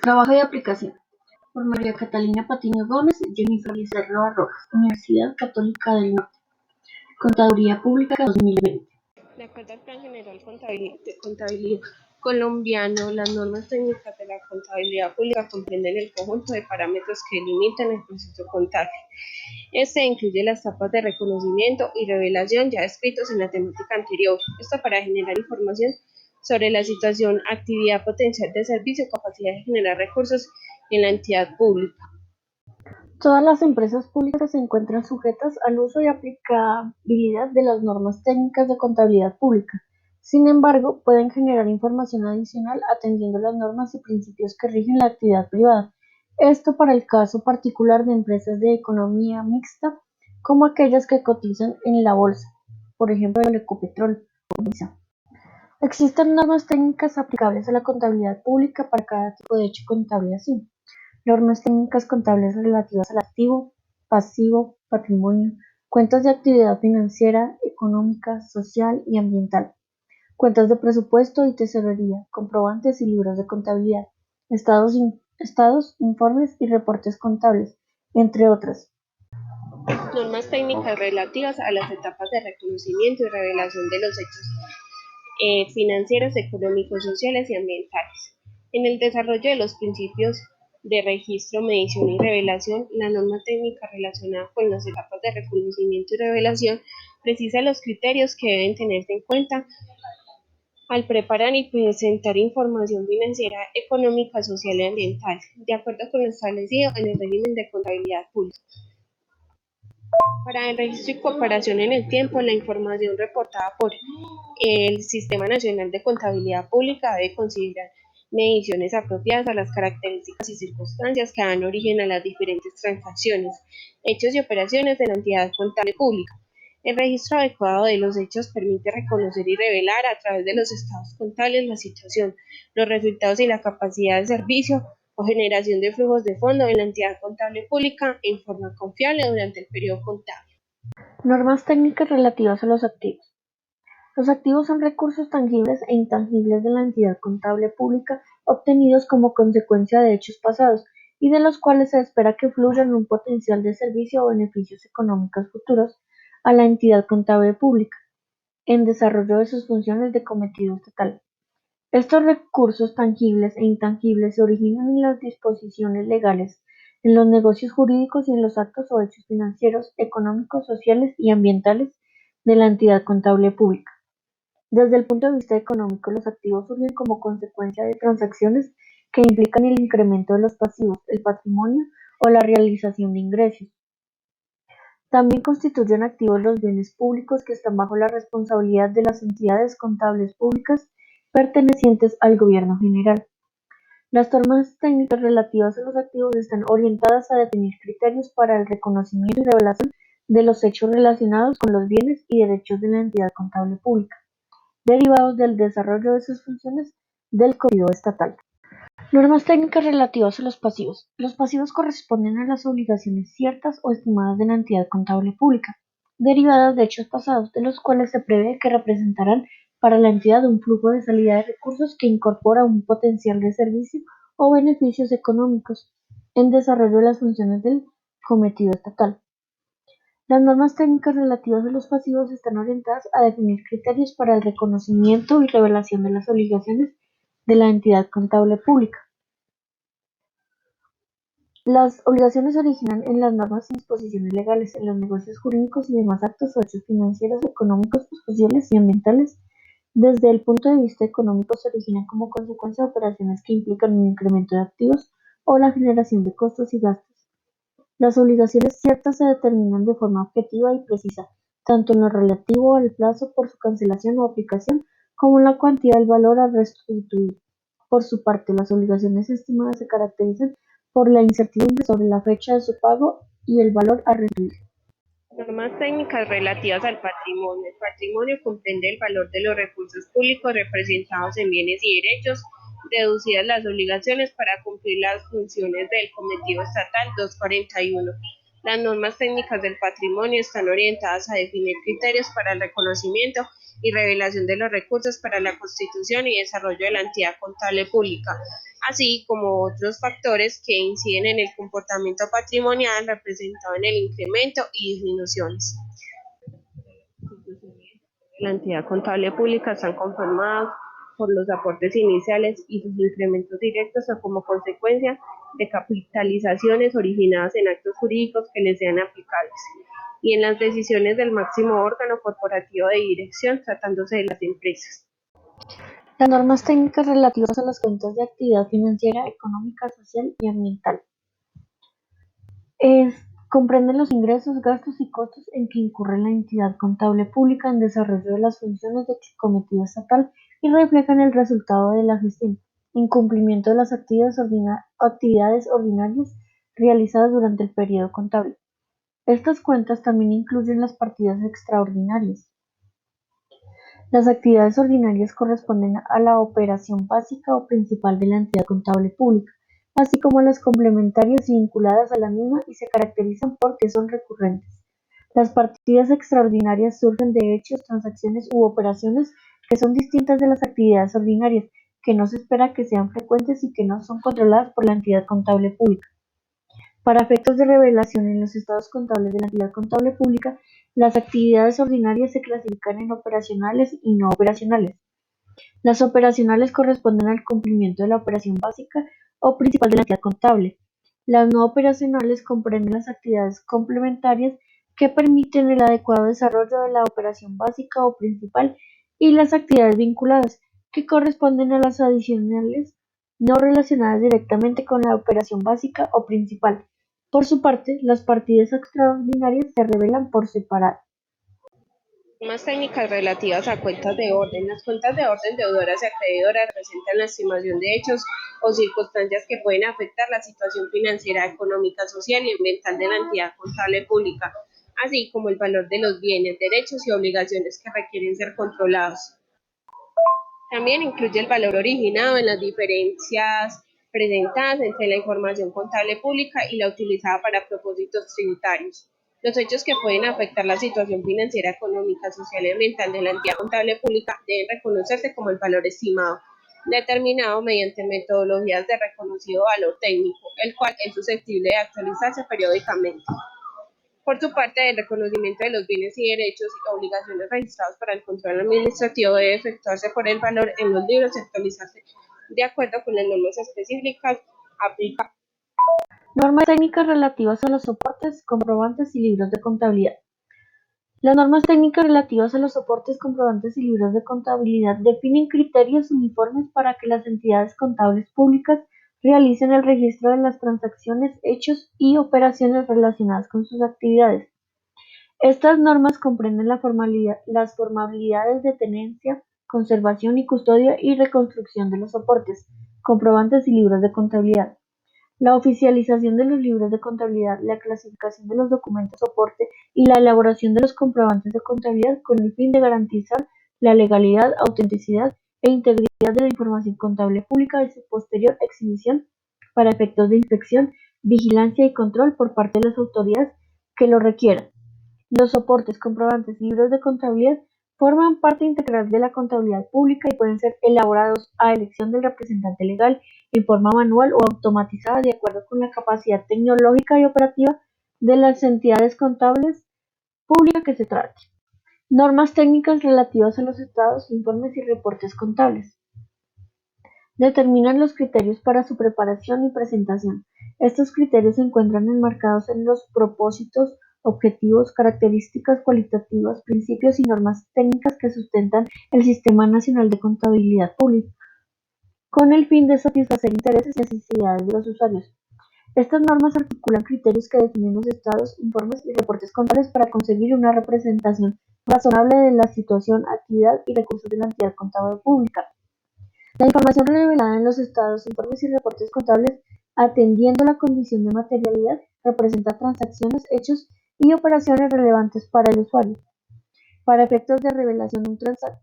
Trabajo de aplicación por María Catalina Patiño Gómez, Jennifer Lizarroa Rojas, Universidad Católica del Norte, Contaduría Pública 2020. De acuerdo al Plan General de Contabilidad colombiano, las normas técnicas de la contabilidad pública comprenden el conjunto de parámetros que limitan el proceso contable. Este incluye las etapas de reconocimiento y revelación ya descritos en la temática anterior. Esto para generar información sobre la situación, actividad, potencial de servicio, capacidad de generar recursos en la entidad pública. Todas las empresas públicas se encuentran sujetas al uso y aplicabilidad de las normas técnicas de contabilidad pública. Sin embargo, pueden generar información adicional atendiendo las normas y principios que rigen la actividad privada. Esto para el caso particular de empresas de economía mixta, como aquellas que cotizan en la bolsa, por ejemplo, el Ecopetrol o Visa. Existen normas técnicas aplicables a la contabilidad pública para cada tipo de hecho contable así. Normas técnicas contables relativas al activo, pasivo, patrimonio, cuentas de actividad financiera, económica, social y ambiental, cuentas de presupuesto y tesorería, comprobantes y libros de contabilidad, estados, informes y reportes contables, entre otras. Normas técnicas relativas a las etapas de reconocimiento y revelación de los hechos financieros, económicos, sociales y ambientales. En el desarrollo de los principios de registro, medición y revelación, la norma técnica relacionada con las etapas de reconocimiento y revelación precisa los criterios que deben tenerse en cuenta al preparar y presentar información financiera, económica, social y ambiental, de acuerdo con lo establecido en el régimen de contabilidad pública. Para el registro y comparación en el tiempo, la información reportada por el Sistema Nacional de Contabilidad Pública debe considerar mediciones apropiadas a las características y circunstancias que dan origen a las diferentes transacciones, hechos y operaciones de la entidad contable pública. El registro adecuado de los hechos permite reconocer y revelar a través de los estados contables la situación, los resultados y la capacidad de servicio o generación de flujos de fondo en la entidad contable pública en forma confiable durante el periodo contable. Normas técnicas relativas a los activos. Los activos son recursos tangibles e intangibles de la entidad contable pública obtenidos como consecuencia de hechos pasados y de los cuales se espera que fluyan un potencial de servicio o beneficios económicos futuros a la entidad contable pública en desarrollo de sus funciones de cometido estatal. Estos recursos tangibles e intangibles se originan en las disposiciones legales, en los negocios jurídicos y en los actos o hechos financieros, económicos, sociales y ambientales de la entidad contable pública. Desde el punto de vista económico, los activos surgen como consecuencia de transacciones que implican el incremento de los pasivos, el patrimonio o la realización de ingresos. También constituyen activos los bienes públicos que están bajo la responsabilidad de las entidades contables públicas pertenecientes al Gobierno general. Las normas técnicas relativas a los activos están orientadas a definir criterios para el reconocimiento y revelación de los hechos relacionados con los bienes y derechos de la entidad contable pública, derivados del desarrollo de sus funciones del cometido estatal. Normas técnicas relativas a los pasivos. Los pasivos corresponden a las obligaciones ciertas o estimadas de la entidad contable pública, derivadas de hechos pasados, de los cuales se prevé que representarán para la entidad un flujo de salida de recursos que incorpora un potencial de servicio o beneficios económicos en desarrollo de las funciones del cometido estatal. Las normas técnicas relativas a los pasivos están orientadas a definir criterios para el reconocimiento y revelación de las obligaciones de la entidad contable pública. Las obligaciones se originan en las normas y disposiciones legales, en los negocios jurídicos y demás actos o hechos financieros, económicos, sociales y ambientales. Desde el punto de vista económico, se originan como consecuencia de operaciones que implican un incremento de activos o la generación de costos y gastos. Las obligaciones ciertas se determinan de forma objetiva y precisa, tanto en lo relativo al plazo por su cancelación o aplicación, como en la cuantía del valor a restituir. Por su parte, las obligaciones estimadas se caracterizan por la incertidumbre sobre la fecha de su pago y el valor a restituir. Normas técnicas relativas al patrimonio. El patrimonio comprende el valor de los recursos públicos representados en bienes y derechos, deducidas las obligaciones para cumplir las funciones del cometido estatal 241. Las normas técnicas del patrimonio están orientadas a definir criterios para el reconocimiento y revelación de los recursos para la constitución y desarrollo de la entidad contable pública, así como otros factores que inciden en el comportamiento patrimonial representado en el incremento y disminuciones. La entidad contable pública están conformadas por los aportes iniciales y sus incrementos directos o como consecuencia de capitalizaciones originadas en actos jurídicos que les sean aplicables y en las decisiones del máximo órgano corporativo de dirección tratándose de las empresas. Las normas técnicas relativas a las cuentas de actividad financiera, económica, social y ambiental. Comprenden los ingresos, gastos y costos en que incurre la entidad contable pública en desarrollo de las funciones de cometido estatal y reflejan el resultado de la gestión, incumplimiento de las actividades ordinarias realizadas durante el periodo contable. Estas cuentas también incluyen las partidas extraordinarias. Las actividades ordinarias corresponden a la operación básica o principal de la entidad contable pública, así como las complementarias vinculadas a la misma y se caracterizan porque son recurrentes. Las partidas extraordinarias surgen de hechos, transacciones u operaciones que son distintas de las actividades ordinarias, que no se espera que sean frecuentes y que no son controladas por la entidad contable pública. Para efectos de revelación en los estados contables de la entidad contable pública, las actividades ordinarias se clasifican en operacionales y no operacionales. Las operacionales corresponden al cumplimiento de la operación básica o principal de la entidad contable. Las no operacionales comprenden las actividades complementarias que permiten el adecuado desarrollo de la operación básica o principal y las actividades vinculadas, que corresponden a las adicionales no relacionadas directamente con la operación básica o principal. Por su parte, las partidas extraordinarias se revelan por separado. Más técnicas relativas a cuentas de orden. Las cuentas de orden deudoras y acreedoras representan la estimación de hechos o circunstancias que pueden afectar la situación financiera, económica, social y ambiental de la entidad contable pública, así como el valor de los bienes, derechos y obligaciones que requieren ser controlados. También incluye el valor originado en las diferencias presentadas entre la información contable pública y la utilizada para propósitos tributarios. Los hechos que pueden afectar la situación financiera, económica, social y ambiental de la entidad contable pública deben reconocerse como el valor estimado, determinado mediante metodologías de reconocido valor técnico, el cual es susceptible de actualizarse periódicamente. Por su parte, el reconocimiento de los bienes y derechos y obligaciones registrados para el control administrativo debe efectuarse por el valor en los libros y actualizarse de acuerdo con las normas específicas aplicables. Normas técnicas relativas a los soportes, comprobantes y libros de contabilidad. Las normas técnicas relativas a los soportes, comprobantes y libros de contabilidad definen criterios uniformes para que las entidades contables públicas realicen el registro de las transacciones, hechos y operaciones relacionadas con sus actividades. Estas normas comprenden las formalidades de tenencia, conservación y custodia y reconstrucción de los soportes, comprobantes y libros de contabilidad. La oficialización de los libros de contabilidad, la clasificación de los documentos soporte y la elaboración de los comprobantes de contabilidad con el fin de garantizar la legalidad, autenticidad e integridad de la información contable pública y su posterior exhibición para efectos de inspección, vigilancia y control por parte de las autoridades que lo requieran. Los soportes, comprobantes y libros de contabilidad forman parte integral de la contabilidad pública y pueden ser elaborados a elección del representante legal en forma manual o automatizada de acuerdo con la capacidad tecnológica y operativa de las entidades contables públicas que se trate. Normas técnicas relativas a los estados, informes y reportes contables. Determinan los criterios para su preparación y presentación. Estos criterios se encuentran enmarcados en los propósitos, objetivos, características cualitativas, principios y normas técnicas que sustentan el Sistema Nacional de Contabilidad Pública, con el fin de satisfacer intereses y necesidades de los usuarios. Estas normas articulan criterios que definen los estados, informes y reportes contables para conseguir una representación razonable de la situación, actividad y recursos de la entidad contable pública. La información revelada en los estados, informes y reportes contables, atendiendo la condición de materialidad, representa transacciones, hechos y operaciones relevantes para el usuario. Para efectos de revelación, una transacción,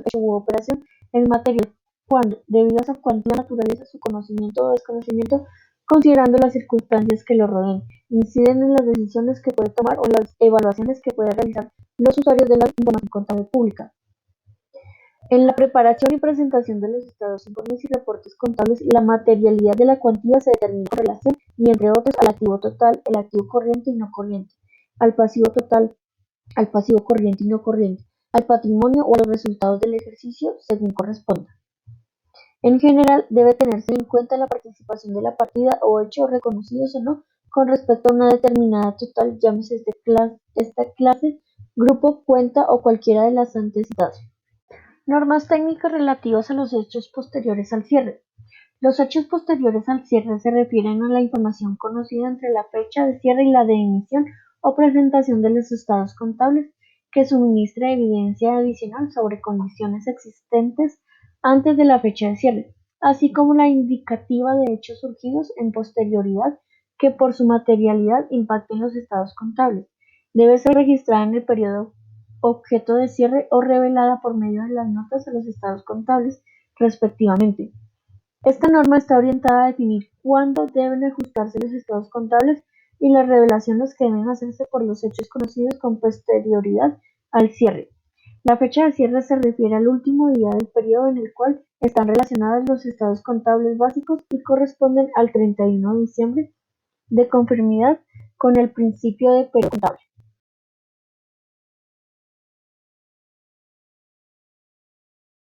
hecho u operación es material cuando, debido a su cuantía, naturaleza, su conocimiento o desconocimiento, considerando las circunstancias que lo rodean, inciden en las decisiones que puede tomar o las evaluaciones que pueden realizar los usuarios de la información contable pública. En la preparación y presentación de los estados, informes y reportes contables, la materialidad de la cuantía se determina en relación y, entre otros, al activo total, el activo corriente y no corriente, al pasivo total, al pasivo corriente y no corriente, al patrimonio o a los resultados del ejercicio, según corresponda. En general, debe tenerse en cuenta la participación de la partida o hechos reconocidos o no con respecto a una determinada total, llámese esta clase, grupo, cuenta o cualquiera de las antes citadas. Normas técnicas relativas a los hechos posteriores al cierre. Los hechos posteriores al cierre se refieren a la información conocida entre la fecha de cierre y la de emisión o presentación de los estados contables, que suministra evidencia adicional sobre condiciones existentes antes de la fecha de cierre, así como la indicativa de hechos surgidos en posterioridad que por su materialidad impacten los estados contables. Debe ser registrada en el periodo objeto de cierre o revelada por medio de las notas a los estados contables, respectivamente. Esta norma está orientada a definir cuándo deben ajustarse los estados contables y las revelaciones que deben hacerse por los hechos conocidos con posterioridad al cierre. La fecha de cierre se refiere al último día del periodo en el cual están relacionados los estados contables básicos y corresponden al 31 de diciembre, de conformidad con el principio de periodo contable.